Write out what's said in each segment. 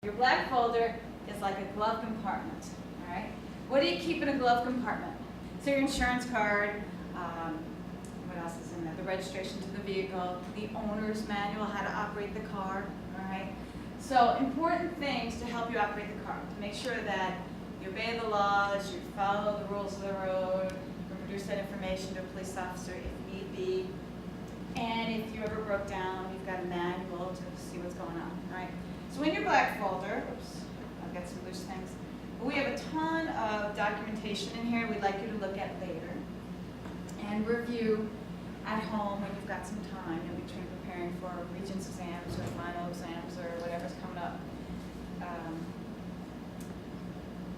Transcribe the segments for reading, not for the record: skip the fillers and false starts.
Your black folder is like a glove compartment, all right? What do you keep in a glove compartment? So your insurance card, what else is in there? The registration to the vehicle, the owner's manual, how to operate the car, all right? So important things to help you operate the car, to make sure that you obey the laws, you follow the rules of the road, you produce that information to a police officer if need be, and if you ever broke down, you've got a manual to see what's going on, all right? So in your black folder, oops, I've got some loose things, but we have a ton of documentation in here we'd like you to look at later and review at home when you've got some time in between preparing for Regents exams or final exams or whatever's coming up.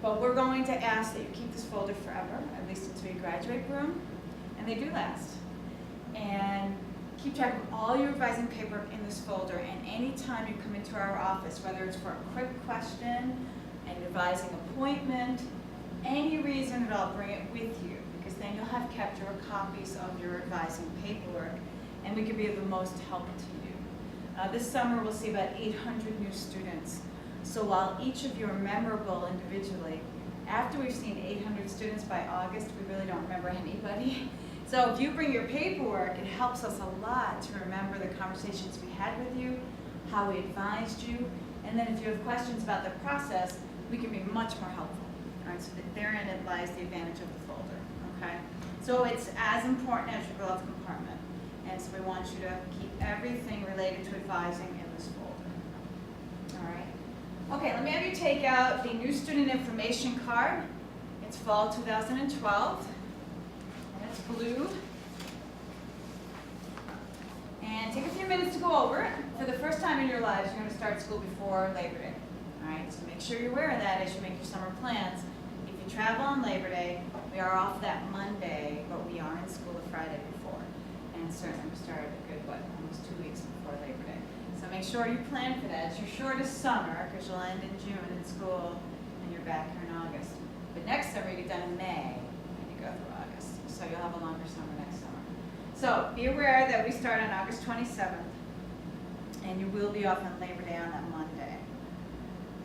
But we're going to ask that you keep this folder forever, at least until you graduate room, and they do last. And keep track of all your revising paper in this folder, and anytime you come into our office, whether it's for a quick question, an advising appointment, any reason at all, bring it with you, because then you'll have kept your copies of your advising paperwork, and we can be of the most help to you. This summer we'll see about 800 new students. So while each of you are memorable individually, after we've seen 800 students by August, we really don't remember anybody. So if you bring your paperwork, it helps us a lot to remember the conversations we had with you, how we advised you, and then if you have questions about the process, we can be much more helpful. All right, so therein it lies the advantage of the folder, okay? So it's as important as your glove compartment, and so we want you to keep everything related to advising in this folder, all right? Okay, let me have you take out the new student information card. It's fall 2012. It's blue. And take a few minutes to go over it. For the first time in your lives, you're going to start school before Labor Day. All right, so make sure you're aware of that as you make your summer plans. If you travel on Labor Day, we are off that Monday, but we are in school the Friday before. And certainly we started a good, almost 2 weeks before Labor Day. So make sure you plan for that. It's your shortest summer, because you'll end in June in school, and you're back here in August. But next summer, you get done in May, and you go through August. So you'll have a longer summer next summer. So be aware that we start on August 27th, and you will be off on Labor Day on that Monday.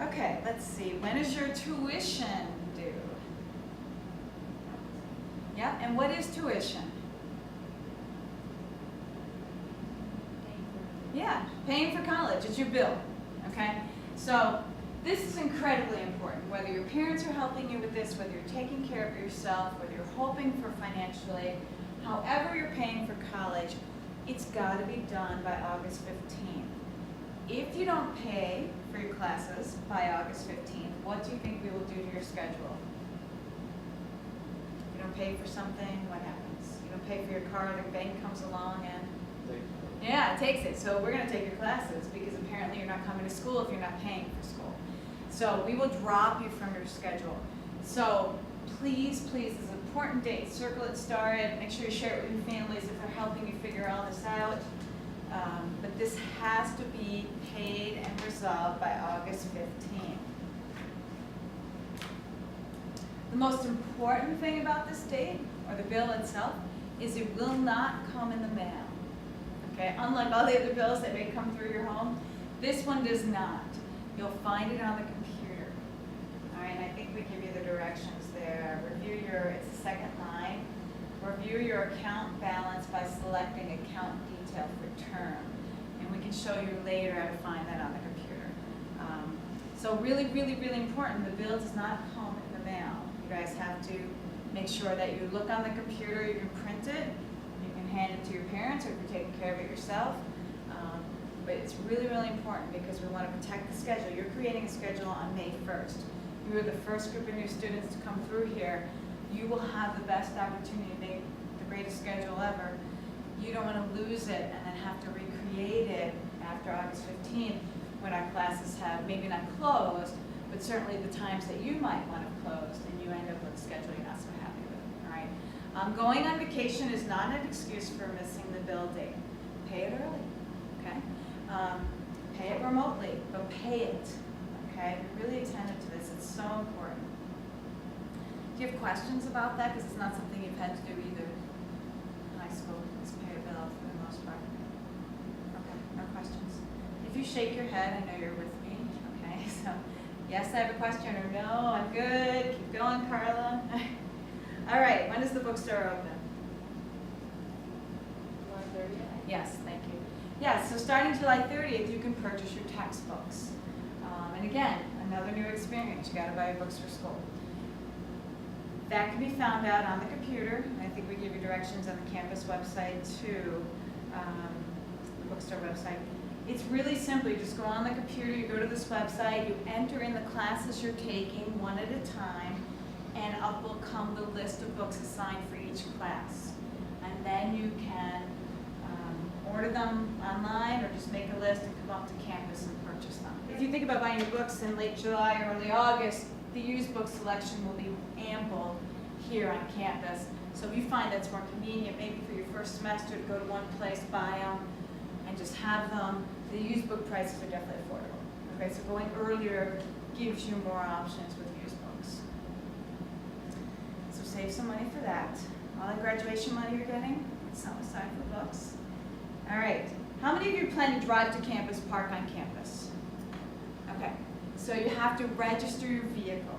Okay, let's see. When is your tuition due? Yeah, and what is tuition? Yeah, paying for college. It's your bill, okay? So this is incredibly important, whether your parents are helping you with this, whether you're taking care of yourself, whether you're hoping for financial aid, however you're paying for college, it's got to be done by August 15th. If you don't pay for your classes by August 15th, what do you think we will do to your schedule? You don't pay for something, what happens? You don't pay for your car, the bank comes along and yeah, it takes it. So we're going to take your classes because apparently you're not coming to school if you're not paying for school. So we will drop you from your schedule. So please, please, this is an important date. Circle it, star it, make sure you share it with your families if they're helping you figure all this out. But this has to be paid and resolved by August 15th. The most important thing about this date, or the bill itself, is it will not come in the mail. Okay, unlike all the other bills that may come through your home, this one does not. You'll find it on the computer. All right, and I think we give you the directions there. Review it's the second line. Review your account balance by selecting account detail for term. And we can show you later how to find that on the computer. So really, really, really important, the bill does not come in the mail. You guys have to make sure that you look on the computer, you can print it, hand it to your parents or if you're taking care of it yourself. But it's really, really important because we want to protect the schedule. You're creating a schedule on May 1st. You are the first group of new students to come through here. You will have the best opportunity to make the greatest schedule ever. You don't want to lose it and then have to recreate it after August 15th when our classes have maybe not closed, but certainly the times that you might want to close, and you end up with a schedule you're not so happy with, all right? Going on vacation is not an excuse for missing the bill date. Pay it early, okay? Pay it remotely, but pay it, okay? Be really attentive to this, it's so important. Do you have questions about that? Because it's not something you've had to do either in high school, just pay a bill for the most part. Okay, no questions. If you shake your head, I know you're with me, okay? So Yes, I have a question, or no, I'm good. Keep going, Carla. All right, when is the bookstore open? July 30th? Yes, thank you. Yes, so starting July 30th, you can purchase your textbooks. And again, another new experience. You got to buy your books for school. That can be found out on the computer. I think we give you directions on the campus website too, the bookstore website. It's really simple. You just go on the computer, you go to this website, you enter in the classes you're taking one at a time, and up will come the list of books assigned for each class. And then you can order them online or just make a list and come up to campus and purchase them. If you think about buying your books in late July or early August, the used book selection will be ample here on campus. So if you find that's more convenient, maybe for your first semester to go to one place, buy them, and just have them, the used book prices are definitely affordable. Okay, so going earlier gives you more options with used books. So save some money for that. All that graduation money you're getting, set aside for books. All right, how many of you plan to drive to campus, park on campus? Okay, so you have to register your vehicle,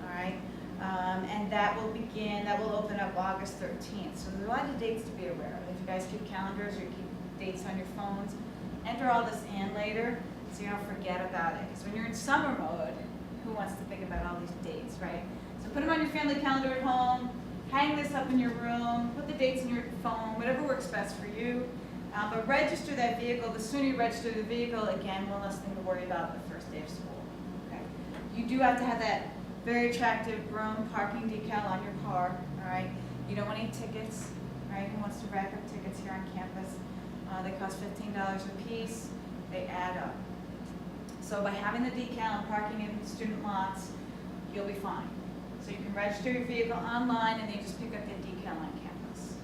all right? And that will open up August 13th. So there's a lot of dates to be aware of. If you guys keep calendars or you keep dates on your phones, enter all this in later so you don't forget about it. Because when you're in summer mode, who wants to think about all these dates, right? So put them on your family calendar at home, hang this up in your room, put the dates in your phone, whatever works best for you. But register that vehicle. The sooner you register the vehicle, again, one less thing to worry about the first day of school. Okay. You do have to have that very attractive Broome parking decal on your car, all right? You don't want any tickets, right? Who wants to rack up tickets here on campus? They cost $15 a piece. They add up. So by having the decal and parking in student lots, you'll be fine. So you can register your vehicle online and then you just pick up the decal on campus.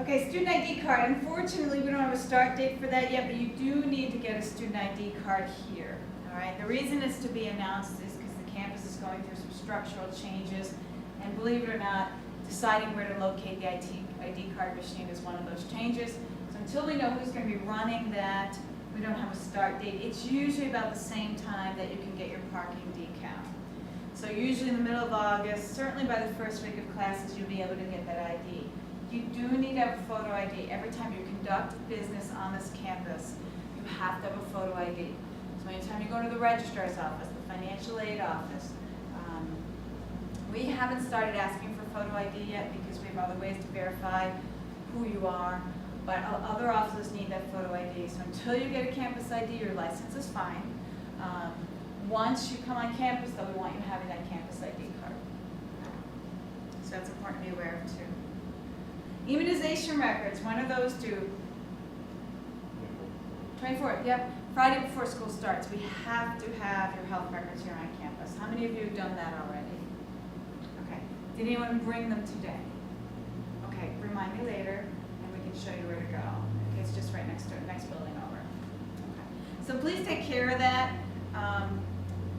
Okay, student ID card. Unfortunately, we don't have a start date for that yet, but you do need to get a student ID card here, all right? The reason it's to be announced is because the campus is going through some structural changes, and believe it or not, deciding where to locate the ID card machine is one of those changes. So until we know who's going to be running that, we don't have a start date. It's usually about the same time that you can get your parking decal. So usually in the middle of August, certainly by the first week of classes, you'll be able to get that ID. You do need to have a photo ID. Every time you conduct business on this campus, you have to have a photo ID. So anytime you go to the registrar's office, the financial aid office, we haven't started asking for photo ID yet because we have other ways to verify who you are, but other offices need that photo ID. So until you get a campus ID, your license is fine. Once you come on campus, though, we want you having that campus ID card. So that's important to be aware of too. Immunization records, when are those due? 24th, yep. Friday before school starts. We have to have your health records here on campus. How many of you have done that already? Okay. Did anyone bring them today? Okay, remind me later and we can show you where to go. Okay, it's just right next to it, next building over. Okay. So please take care of that.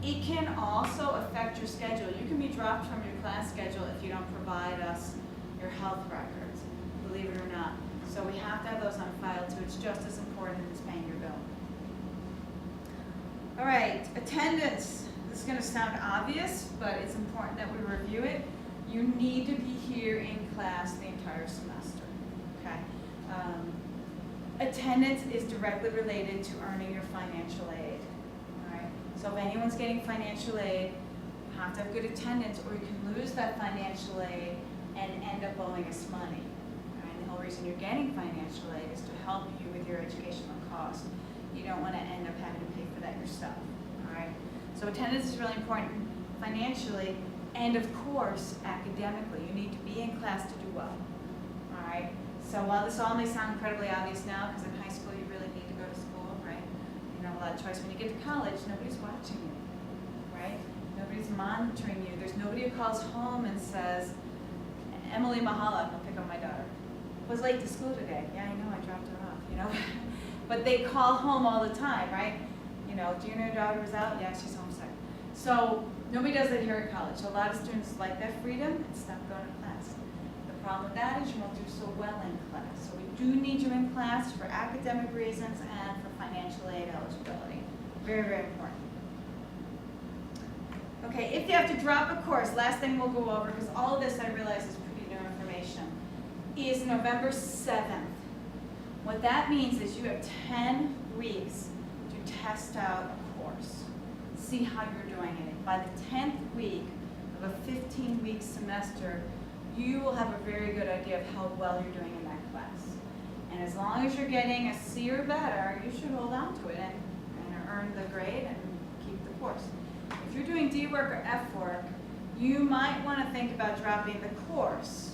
It can also affect your schedule. You can be dropped from your class schedule if you don't provide us your health records, believe it or not. So we have to have those on file too. It's just as important as paying your bill. All right, attendance. This is going to sound obvious, but it's important that we review it. You need to be here in class the entire semester, okay? Attendance is directly related to earning your financial aid, all right? So if anyone's getting financial aid, you have to have good attendance or you can lose that financial aid and end up owing us money. Right? The whole reason you're getting financial aid is to help you with your educational costs. You don't want to end up having to pay for that yourself. All right? So attendance is really important financially and of course academically. You need to be in class to do well. All right? So while this all may sound incredibly obvious now, because in high school you really need to go to school, right? You don't have a lot of choice. When you get to college, nobody's watching you, right? Nobody's monitoring you. There's nobody who calls home and says, Emily Mahala, I'll pick up my daughter. Was late to school today. Yeah, I know, I dropped her off, you know. But they call home all the time, right? You know, do you know your daughter was out? Yeah, she's homesick. So nobody does that here at college. So a lot of students like that freedom and stop going to class. The problem with that is you won't do so well in class. So we do need you in class for academic reasons and for financial aid eligibility. Very, very important. Okay, if you have to drop a course, last thing we'll go over, because all of this I realize is pretty new information, is November 7th. What that means is you have 10 weeks to test out a course, see how you're doing in it. By the 10th week of a 15-week semester, you will have a very good idea of how well you're doing in that class. And as long as you're getting a C or better, you should hold on to it and earn the grade and keep the course. If you're doing D work or F work, you might want to think about dropping the course.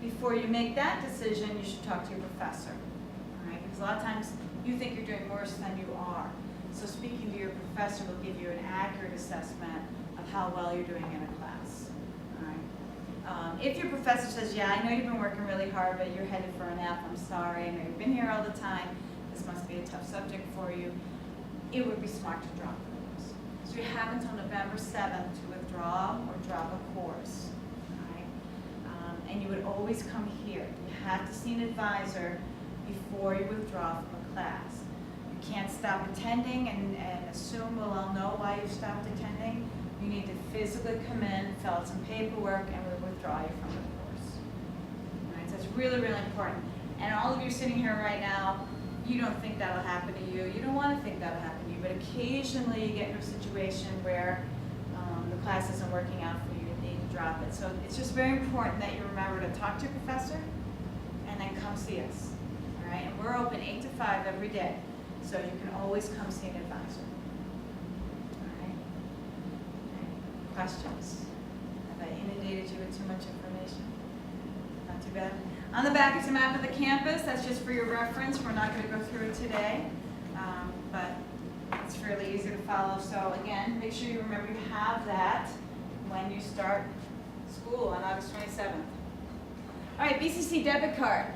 Before you make that decision, you should talk to your professor. All right? Because a lot of times you think you're doing worse than you are. So speaking to your professor will give you an accurate assessment of how well you're doing in a class. All right? If your professor says, yeah, I know you've been working really hard, but you're headed for an F, I'm sorry, I know you've been here all the time, this must be a tough subject for you, it would be smart to drop the course. So you have until November 7th to withdraw or drop a course. All right? And you would always come here. You have to see an advisor before you withdraw from a class. You can't stop attending and assume we'll all know why you stopped attending. You need to physically come in, fill out some paperwork, and we'll withdraw you from the course. All right? So it's really, really important. And all of you sitting here right now, you don't think that'll happen to you. You don't want to think that'll happen to you, but occasionally you get into a situation where the class isn't working out for you. You need to drop it. So it's just very important that you remember to talk to your professor and then come see us. All right? And we're open 8 to 5 every day, so you can always come see an advisor. All right? Questions? Have I inundated you with too much information? Not too bad? On the back is a map of the campus. That's just for your reference. We're not going to go through it today, but it's fairly easy to follow. So again, make sure you remember you have that when you start school on August 27th. All right, BCC debit card.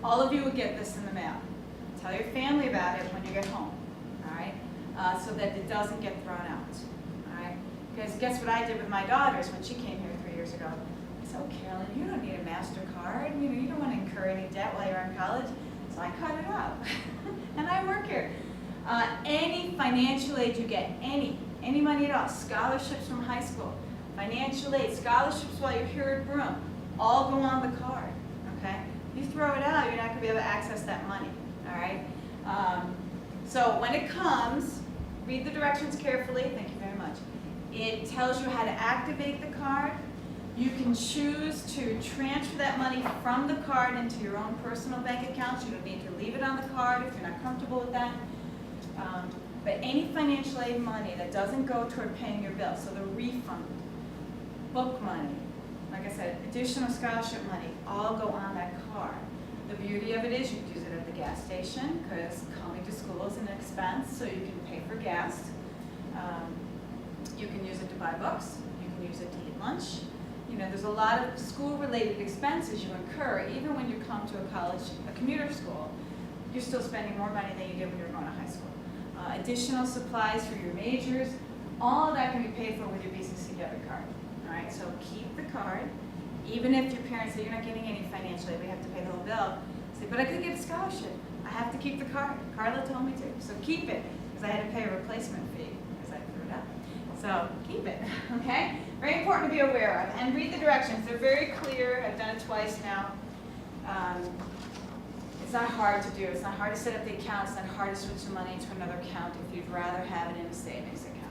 All of you will get this in the mail. Tell your family about it when you get home, all right, so that it doesn't get thrown out, all right? Because guess what I did with my daughters when she came here 3 years ago? I said, oh, Carolyn, you don't need a MasterCard. You don't want to incur any debt while you're in college. So I cut it out, and I work here. Any financial aid you get, any money at all, scholarships from high school, financial aid, scholarships while you're here at Broome, all go on the card, okay? You throw it out, you're not going to be able to access that money, all right? So when it comes, read the directions carefully. Thank you very much. It tells you how to activate the card. You can choose to transfer that money from the card into your own personal bank accounts. You don't need to leave it on the card if you're not comfortable with that. But any financial aid money that doesn't go toward paying your bills, so the refund, book money, like I said, additional scholarship money, all go on that card. The beauty of it is you can use it at the gas station because coming to school is an expense, so you can pay for gas. You can use it to buy books. You can use it to eat lunch. You know, there's a lot of school-related expenses you incur, even when you come to a college, a commuter school. You're still spending more money than you did when you were going to high school. Additional supplies for your majors, all of that can be paid for with your BCC debit card. All right, so keep the card. Even if your parents say you're not getting any financial aid, we have to pay the whole bill. Say, but I could get a scholarship. I have to keep the card. Carla told me to, so keep it, because I had to pay a replacement fee because I threw it out. So keep it, okay? Very important to be aware of. And read the directions. They're very clear. I've done it twice now. It's not hard to do. It's not hard to set up the account. It's not hard to switch the money to another account if you'd rather have it in a savings account.